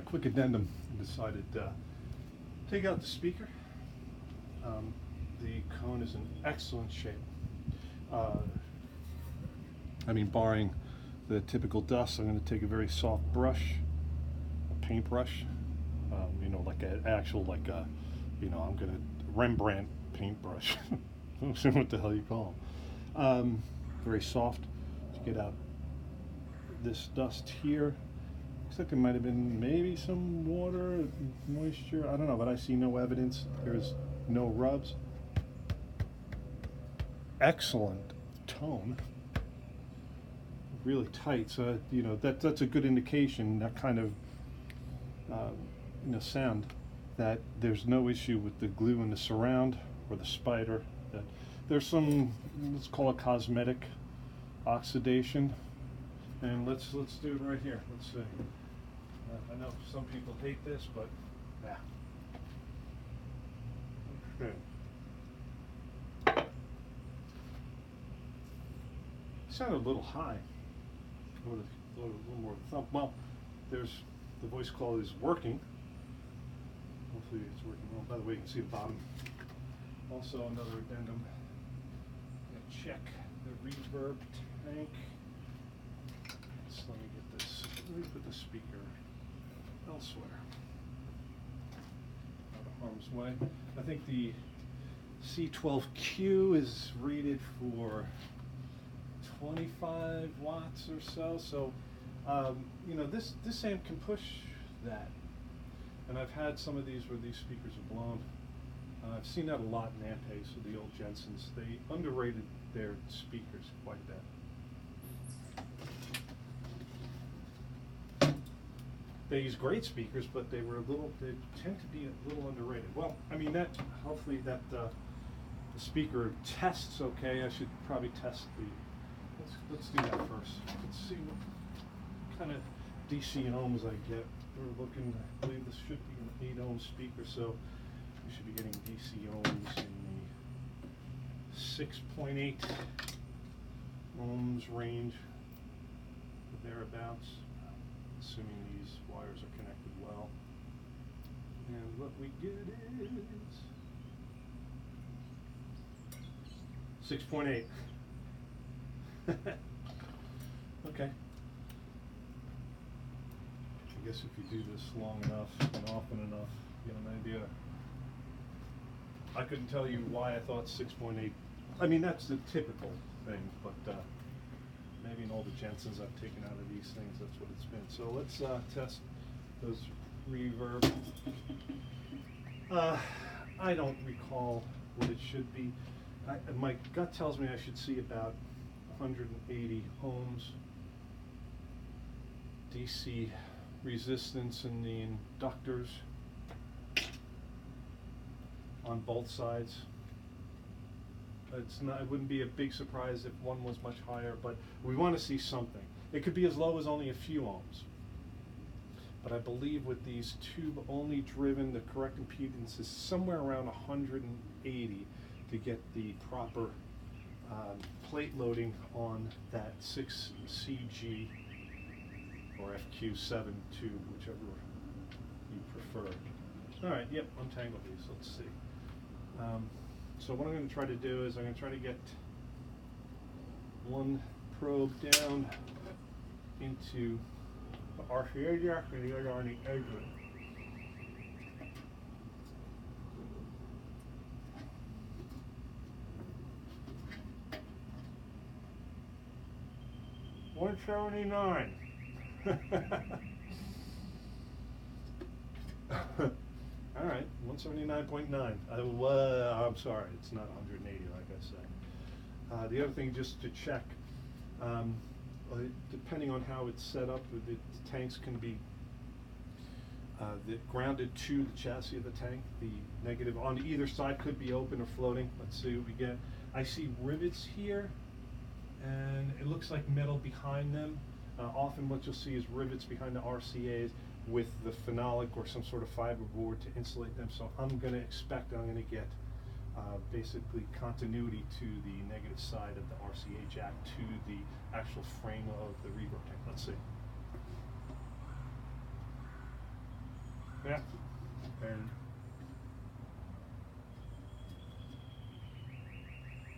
quick addendum. I decided to take out the speaker. The cone is in excellent shape. I mean, barring the typical dust, I'm going to take a very soft brush, a paintbrush, you know, like an actual, like a, you know, I'm going to Rembrandt paintbrush. I don't know what the hell you call them. Very soft to get out this dust here. Looks like there might have been maybe some water, moisture, I don't know, but I see no evidence. There's no rubs. Excellent tone. Really tight, so you know that's a good indication, that kind of you know, sound, that there's no issue with the glue in the surround or the spider. That there's some, let's call it cosmetic oxidation, and let's do it right here. Let's see. I know some people hate this, but yeah. Okay. Sounded a little high. A little more thump. Well, there's the voice quality is working. Hopefully it's working well. By the way, you can see the bottom. Also another addendum. Check the reverb tank. So let me get this. Let me put the speaker elsewhere, out of harm's way. I think the C12Q is rated for 25 watts or so. So, you know, this amp can push that. And I've had some of these where these speakers are blown. I've seen that a lot in Ampeg, so the old Jensens. They underrated their speakers quite a bit. They use great speakers, but they tend to be a little underrated. Well, I mean, that, hopefully that the speaker tests okay. I should probably test the, let's do that first. Let's see what kind of DC ohms I get. We're looking, I believe this should be an 8 ohm speaker, so we should be getting DC ohms in the 6.8 ohms range, or thereabouts, assuming these wires are connected well. And what we get is 6.8. Okay. I guess if you do this long enough and often enough, you get an idea. I couldn't tell you why I thought 6.8. I mean, that's the typical thing, but maybe in all the Jensens I've taken out of these things, that's what it's been. So let's test those reverb. I don't recall what it should be. My gut tells me I should see about 180 ohms DC resistance in the inductors on both sides. It's not, it wouldn't be a big surprise if one was much higher, but we want to see something. It could be as low as only a few ohms. But I believe with these tube only driven, the correct impedance is somewhere around 180 to get the proper plate loading on that 6CG or FQ7 tube, whichever you prefer. All right, yep, untangle these, let's see. So what I'm going to try to do is I'm going to try to get one probe down into the arpeggiator and the other on the exit. $179. All right, 179.9. I'm sorry, it's not 180 like I said. The other thing, just to check, depending on how it's set up, the tanks can be grounded to the chassis of the tank. The negative on either side could be open or floating. Let's see what we get. I see rivets here, and it looks like metal behind them. Often what you'll see is rivets behind the RCAs with the phenolic or some sort of fiber board to insulate them. So I'm going to expect I'm going to get basically continuity to the negative side of the RCA jack to the actual frame of the reverb tank. Let's see. Yeah. And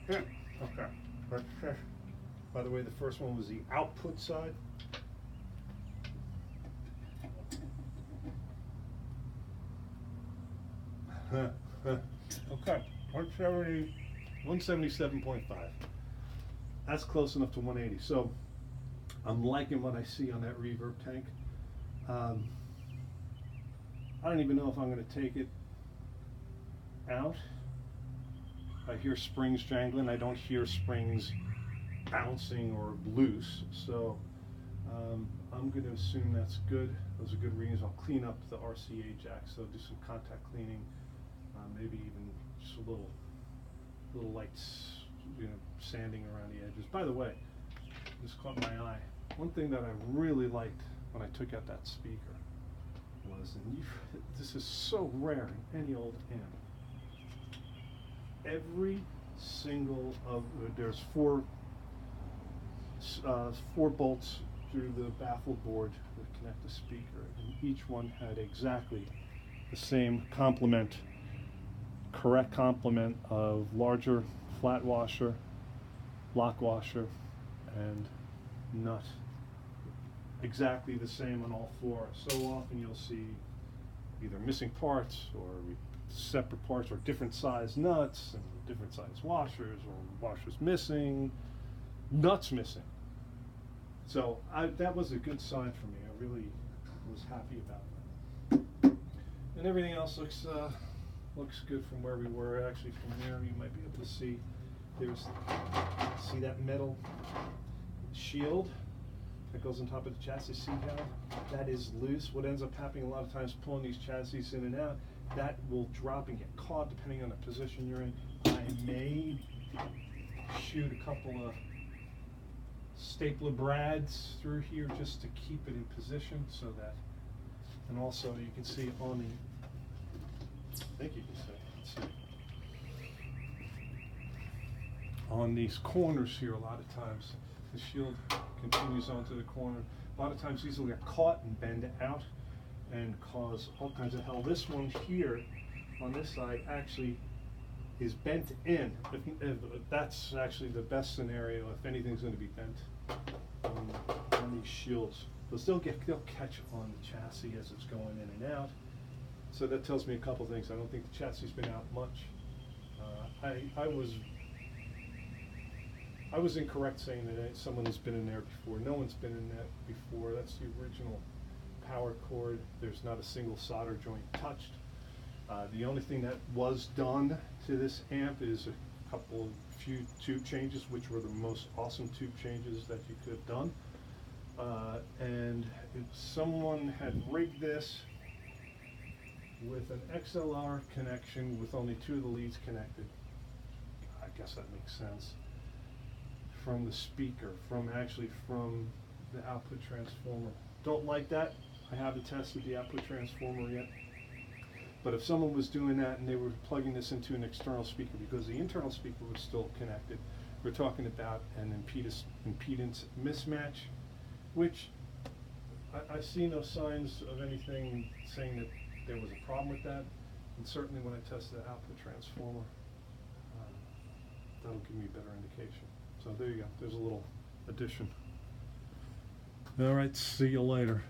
yeah, okay. Let's check. By the way, the first one was the output side. Okay, 177.5. That's close enough to 180. So I'm liking what I see on that reverb tank. I don't even know if I'm going to take it out. I hear springs jangling. I don't hear springs bouncing or loose. So I'm going to assume that's good. Those are good readings. I'll clean up the RCA jacks. So do some contact cleaning. Maybe even just a little lights, sanding around the edges. By the way, this caught my eye. One thing that I really liked when I took out that speaker was, and this is so rare in any old amp, every single there's four bolts through the baffle board that connect the speaker, and each one had exactly the same correct complement of larger flat washer, lock washer, and nut. Exactly the same on all four. So often you'll see either missing parts or separate parts, or different size nuts and different size washers, or washers missing, nuts missing. So that was a good sign for me. I really was happy about that. And everything else looks good from where we were. Actually, from there you might be able to see see that metal shield that goes on top of the chassis. See how that is loose? What ends up happening a lot of times, pulling these chassis in and out, that will drop and get caught depending on the position you're in. I may shoot a couple of stapler brads through here just to keep it in position, so that, and also you can see on the, I think you can see, let's see, on these corners here, a lot of times the shield continues onto the corner. A lot of times these will get caught and bend out and cause all kinds of hell. This one here on this side actually is bent in. If that's actually the best scenario, if anything's going to be bent on these shields, because they'll catch on the chassis as it's going in and out. So that tells me a couple things. I don't think the chassis has been out much. I was incorrect saying that someone has been in there before. No one's been in that before. That's the original power cord. There's not a single solder joint touched. The only thing that was done to this amp is a few tube changes, which were the most awesome tube changes that you could have done. And if someone had rigged this with an XLR connection with only 2 of the leads connected, I guess that makes sense, from the speaker, from the output transformer. Don't like that. I haven't tested the output transformer yet. But if someone was doing that and they were plugging this into an external speaker, because the internal speaker was still connected, we're talking about an impedance mismatch, which I see no signs of anything saying that there was a problem with that. And certainly when I tested the output transformer, that'll give me a better indication. So there you go. There's a little addition. All right, see you later.